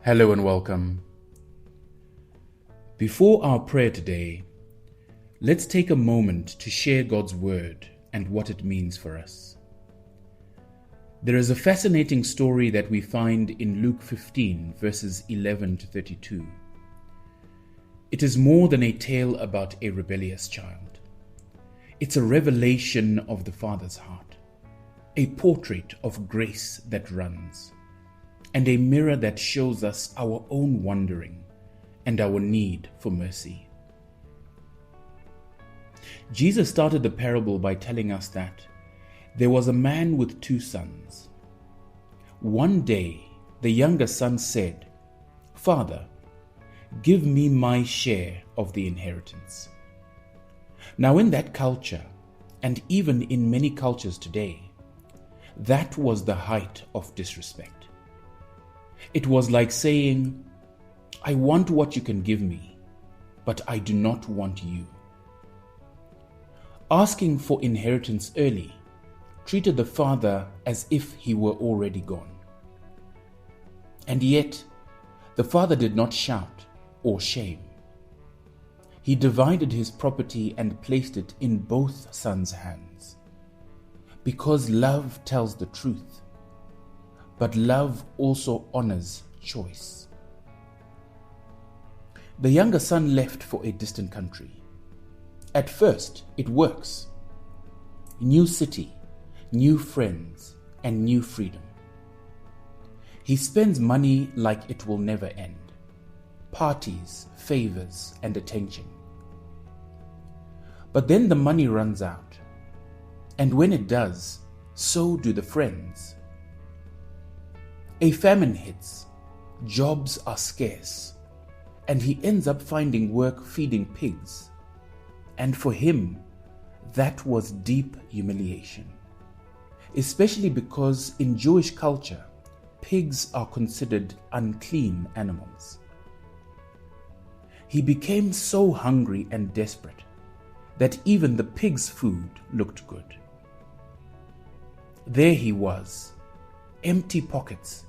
Hello and welcome. Before our prayer today, let's take a moment to share God's word and what it means for us. There is a fascinating story that we find in Luke 15 verses 11 to 32. It is more than a tale about a rebellious child. It's a revelation of the Father's heart, a portrait of grace that runs, and a mirror that shows us our own wandering and our need for mercy. Jesus started the parable by telling us that there was a man with 2 sons. One day, the younger son said, "Father, give me my share of the inheritance." Now, in that culture, and even in many cultures today, that was the height of disrespect. It was like saying, "I want what you can give me, but I do not want you." Asking for inheritance early treated the father as if he were already gone. And yet, the father did not shout or shame. He divided his property and placed it in both sons' hands. Because love tells the truth, but love also honors choice. The younger son left for a distant country. At first, it works. New city, new friends, and new freedom. He spends money like it will never end. Parties, favors, and attention. But then the money runs out. And when it does, so do the friends. A famine hits, jobs are scarce, and he ends up finding work feeding pigs. And for him, that was deep humiliation, especially because in Jewish culture, pigs are considered unclean animals. He became so hungry and desperate that even the pig's food looked good. There he was, empty pockets,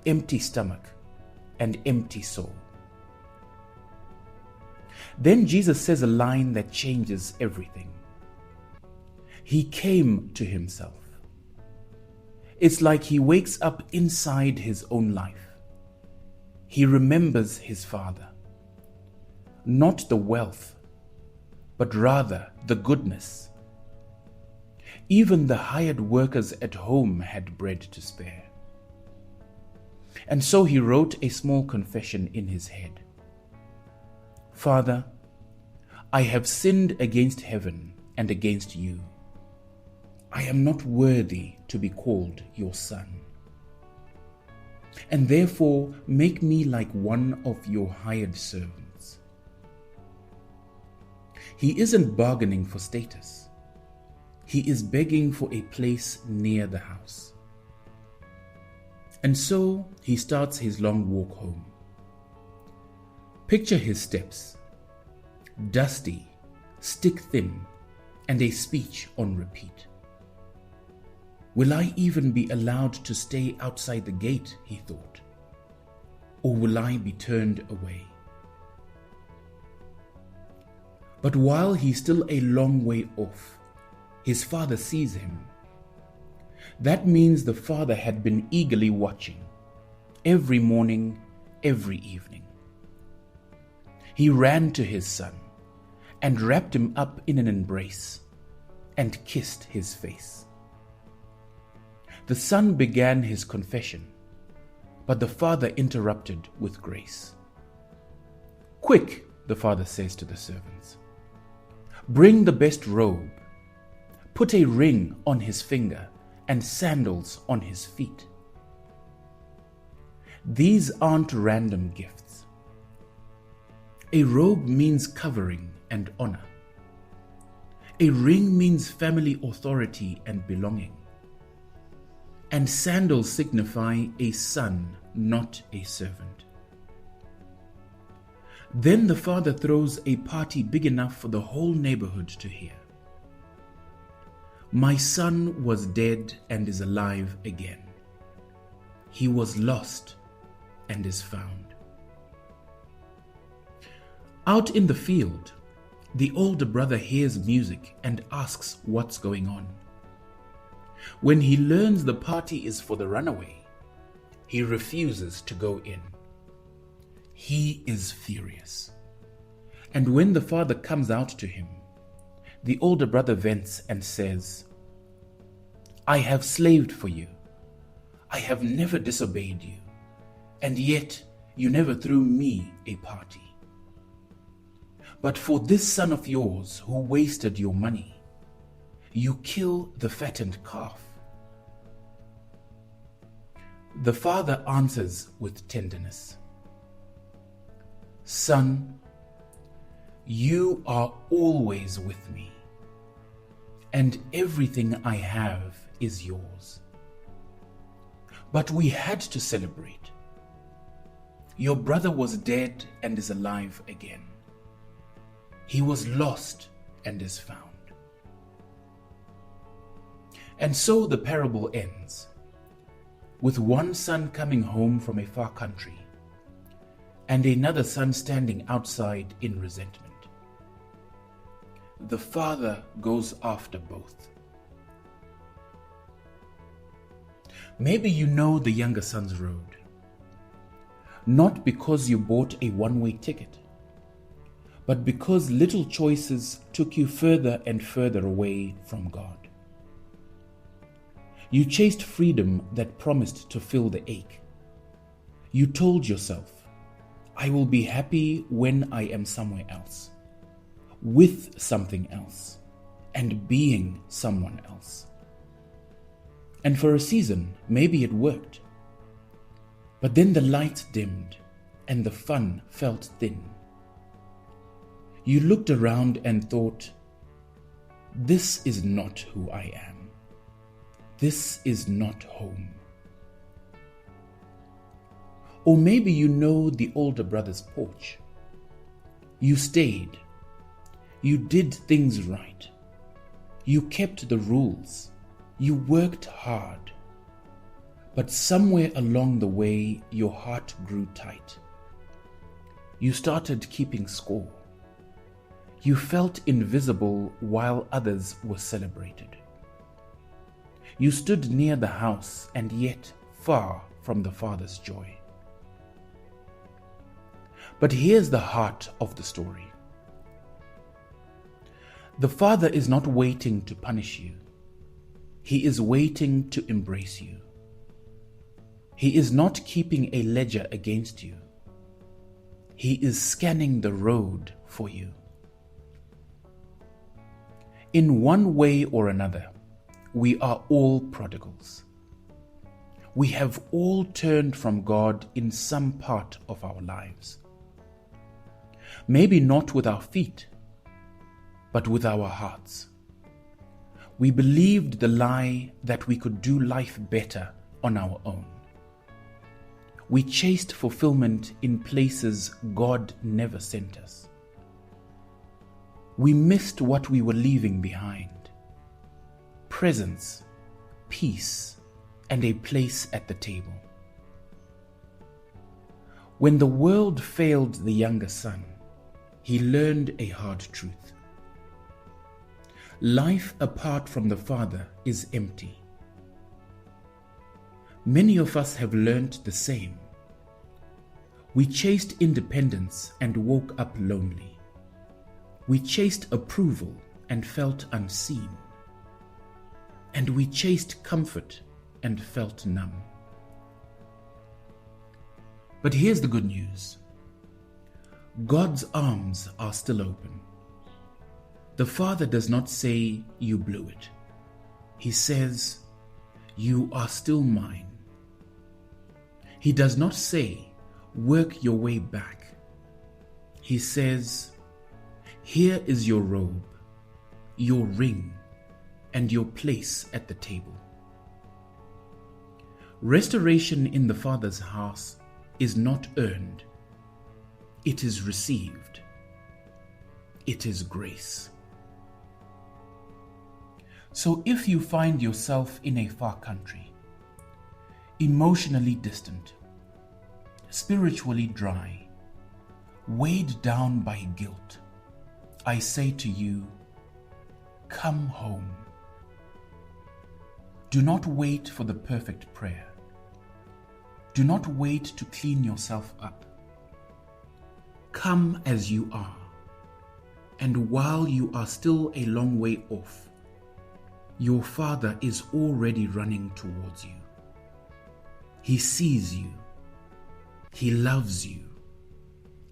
empty stomach, and empty soul. Then Jesus says a line that changes everything. He came to himself. It's like he wakes up inside his own life. He remembers his father. Not the wealth, but rather the goodness. Even the hired workers at home had bread to spare. And so he wrote a small confession in his head. "Father, I have sinned against heaven and against you. I am not worthy to be called your son. And therefore make me like one of your hired servants." He isn't bargaining for status. He is begging for a place near the house. And so he starts his long walk home. Picture his steps, dusty, stick-thin, and a speech on repeat. Will I even be allowed to stay outside the gate, he thought, or will I be turned away? But while he's still a long way off, his father sees him. That means the father had been eagerly watching, every morning, every evening. He ran to his son and wrapped him up in an embrace and kissed his face. The son began his confession, but the father interrupted with grace. "Quick," the father says to the servants, "bring the best robe, put a ring on his finger and sandals on his feet." These aren't random gifts. A robe means covering and honor. A ring means family authority and belonging. And sandals signify a son, not a servant. Then the father throws a party big enough for the whole neighborhood to hear. "My son was dead and is alive again. He was lost and is found. Out in the field, the older brother hears music and asks what's going on. When he learns the party is for the runaway, he refuses to go in. He is furious. And when the father comes out to him, the older brother vents and says, "I have slaved for you. I have never disobeyed you, and yet you never threw me a party. But for this son of yours who wasted your money, you kill the fattened calf." The father answers with tenderness, "Son, you are always with me, and everything I have is yours. But we had to celebrate. Your brother was dead and is alive again. He was lost and is found." And so the parable ends, with one son coming home from a far country, and another son standing outside in resentment. The father goes after both. Maybe you know the younger son's road, not because you bought a one-way ticket, but because little choices took you further and further away from God. You chased freedom that promised to fill the ache. You told yourself, "I will be happy when I am somewhere else, with something else, and being someone else." And for a season, maybe it worked. But then the light dimmed and the fun felt thin. You looked around and thought, "This is not who I am. This is not home." Or maybe you know the older brother's porch. You stayed. You did things right. You kept the rules. You worked hard. But somewhere along the way, your heart grew tight. You started keeping score. You felt invisible while others were celebrated. You stood near the house and yet far from the Father's joy. But here's the heart of the story. The Father is not waiting to punish you. He is waiting to embrace you. He is not keeping a ledger against you. He is scanning the road for you. In one way or another, we are all prodigals. We have all turned from God in some part of our lives. Maybe not with our feet, but with our hearts. We believed the lie that we could do life better on our own. We chased fulfillment in places God never sent us. We missed what we were leaving behind: presence, peace, and a place at the table. When the world failed the younger son, he learned a hard truth. Life apart from the Father is empty. Many of us have learned the same. We chased independence and woke up lonely. We chased approval and felt unseen. And we chased comfort and felt numb. But here's the good news. God's arms are still open. The Father does not say, "You blew it." He says, "You are still mine." He does not say, "Work your way back." He says, "Here is your robe, your ring, and your place at the table." Restoration in the Father's house is not earned. It is received. It is grace. So if you find yourself in a far country, emotionally distant, spiritually dry, weighed down by guilt, I say to you, come home. Do not wait for the perfect prayer. Do not wait to clean yourself up. Come as you are, and while you are still a long way off, your Father is already running towards you. He sees you, He loves you,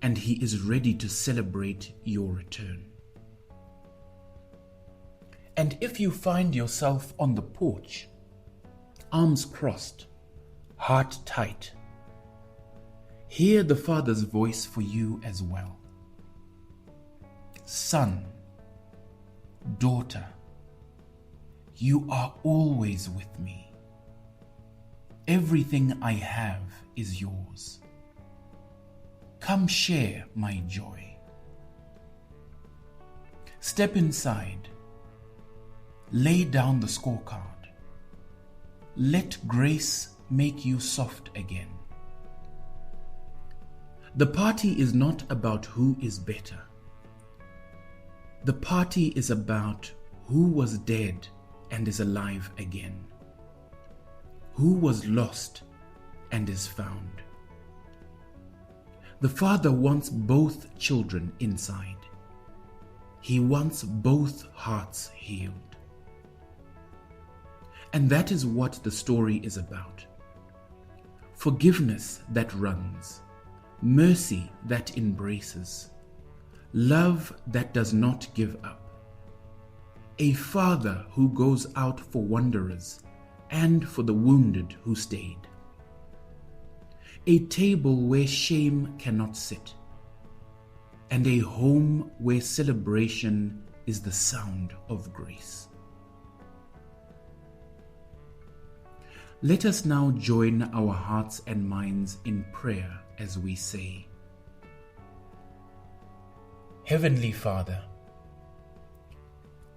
and He is ready to celebrate your return. And if you find yourself on the porch, arms crossed, heart tight, hear the Father's voice for you as well. Son, daughter, you are always with me. Everything I have is yours. Come share my joy. Step inside. Lay down the scorecard. Let grace make you soft again. The party is not about who is better. The party is about who was dead and is alive again, who was lost and is found. The Father wants both children inside. He wants both hearts healed. And that is what the story is about. Forgiveness that runs, mercy that embraces, love that does not give up. A Father who goes out for wanderers and for the wounded who stayed. A table where shame cannot sit, and a home where celebration is the sound of grace. Let us now join our hearts and minds in prayer as we say, Heavenly Father,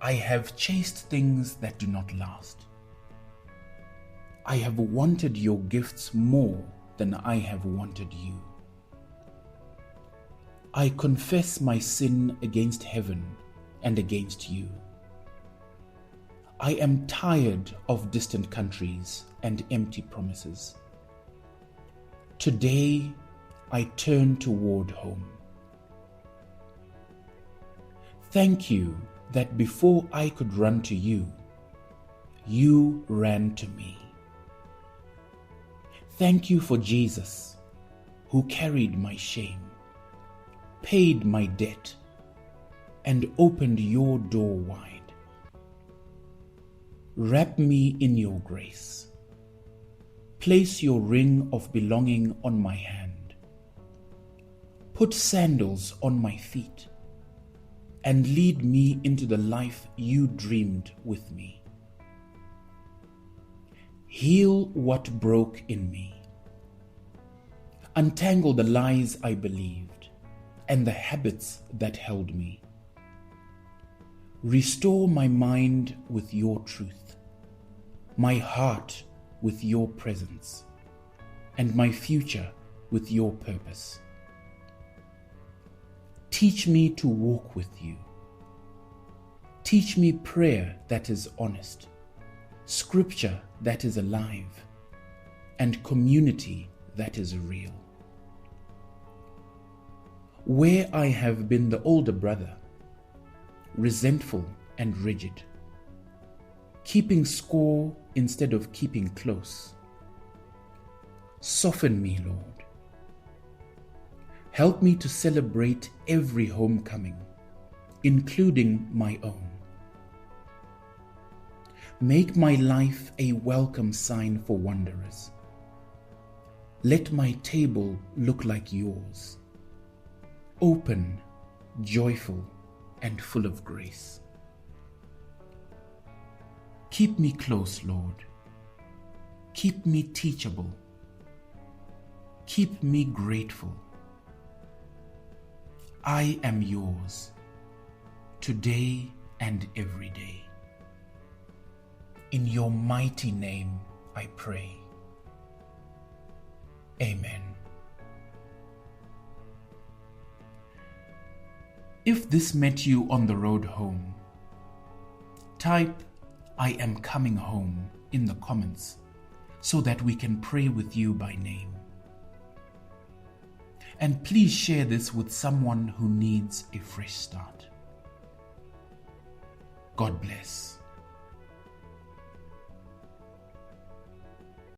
I have chased things that do not last. I have wanted your gifts more than I have wanted you. I confess my sin against heaven and against you. I am tired of distant countries and empty promises. Today, I turn toward home. Thank you that before I could run to you, you ran to me. Thank you for Jesus, who carried my shame, paid my debt, and opened your door wide. Wrap me in your grace. Place your ring of belonging on my hand. Put sandals on my feet and lead me into the life you dreamed with me. Heal what broke in me. Untangle the lies I believed and the habits that held me. Restore my mind with your truth, my heart with your presence, and my future with your purpose. Teach me to walk with you. Teach me prayer that is honest, scripture that is alive, and community that is real. Where I have been the older brother, resentful and rigid, keeping score instead of keeping close, soften me, Lord. Help me to celebrate every homecoming, including my own. Make my life a welcome sign for wanderers. Let my table look like yours, open, joyful, and full of grace. Keep me close, Lord. Keep me teachable. Keep me grateful. I am yours, today and every day. In your mighty name I pray. Amen. If this met you on the road home, type "I am coming home" in the comments so that we can pray with you by name. And please share this with someone who needs a fresh start. God bless.